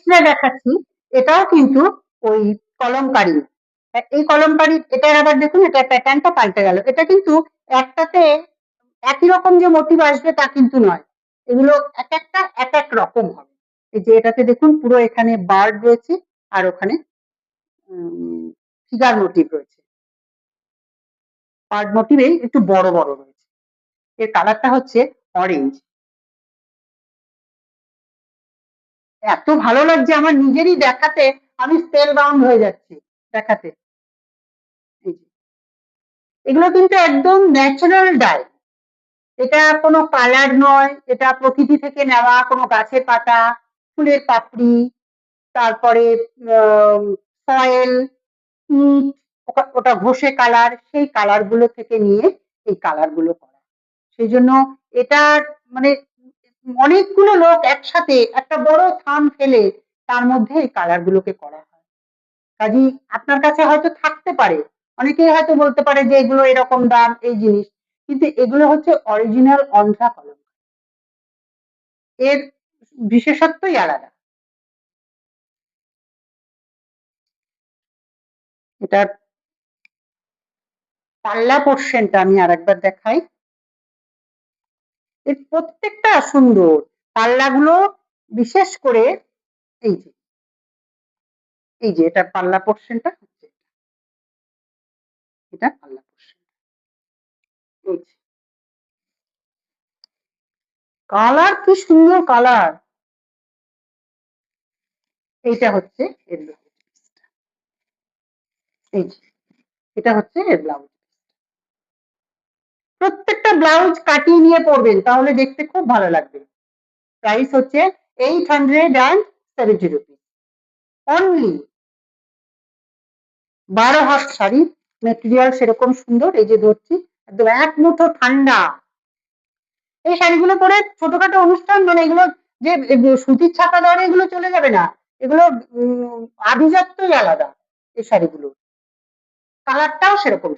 নেক্সটটা দেখাচ্ছি, এটাও কিন্তু ওই কলমকারি। এই কলমকারি, এটার আবার দেখুন, এটা প্যাটার্নটা পাল্টে গেল। এটা কিন্তু একটাতে একই রকম যে মোটিভ আসবে তা কিন্তু নয়, এগুলো এক একটা এক এক রকম হবে। এই যে এটাতে দেখুন পুরো এখানে বার্ড রয়েছে, আর ওখানে ফিগার মোটিভ রয়েছে, বার্ড মোটিভে একটু বড় বড় রয়েছে। এর কালারটা হচ্ছে অরেঞ্জ। এত ভালো লাগছে আমার নিজেরই দেখাতে, আমি স্পেল বাউন্ড হয়ে যাচ্ছি দেখাতে। এগুলো কিন্তু একদম ন্যাচারাল ডাই, এটা কোনো কালার নয়, এটা প্রকৃতি থেকে নেওয়া কোনো গাছের পাতা, ফুলের পাপড়ি, তারপরে সয়েল, ইট, ওটা ঘষে কালার, সেই কালার গুলো থেকে নিয়ে এই কালার গুলো করা। সেই জন্য এটা মানে অনেকগুলো লোক একসাথে একটা বড় থাম ফেলে তার মধ্যে এই কালার গুলোকে করা হয়। কাজেই আপনার কাছে হয়তো থাকতে পারে, অনেকেই হয়তো বলতে পারে যে এগুলো এরকম দাম, এই জিনিস, কিন্তু এগুলো হচ্ছে অরিজিনাল অন্ধ্রা কলম, এর বিশেষত্বই আলাদা। এটার পাল্লা পোর্শনটা আমি আরেকবার দেখাই, এর প্রত্যেকটা সুন্দর, পাল্লাগুলো বিশেষ করে এই যে এটা পাল্লা পোর্শনটা, এটা পাল্লা পোর্শন, কালার কি সুন্দর কালার। এইটা হচ্ছে এর ব্লাউজ, এই যে এটা হচ্ছে এর ব্লাউজ। প্রত্যেকটা ব্লাউজ কাটিয়ে নিয়ে পরবেন, তাহলে দেখতে খুব ভালো লাগবে। প্রাইস হচ্ছে 870 রুপিস অনলি। 12 হাত শাড়ি, মেটেরিয়াল সেরকম সুন্দর, এই যে ধরছি একদম এক মুঠো ঠান্ডা। এই শাড়িগুলো পরে ছোটখাটো অনুষ্ঠান, মানে এগুলো যে সুতির ছাপা দেওয়া এগুলো চলে যাবে না, এগুলো আভিজাত্যই আলাদা এই শাড়িগুলো, কালারটাও সেরকম।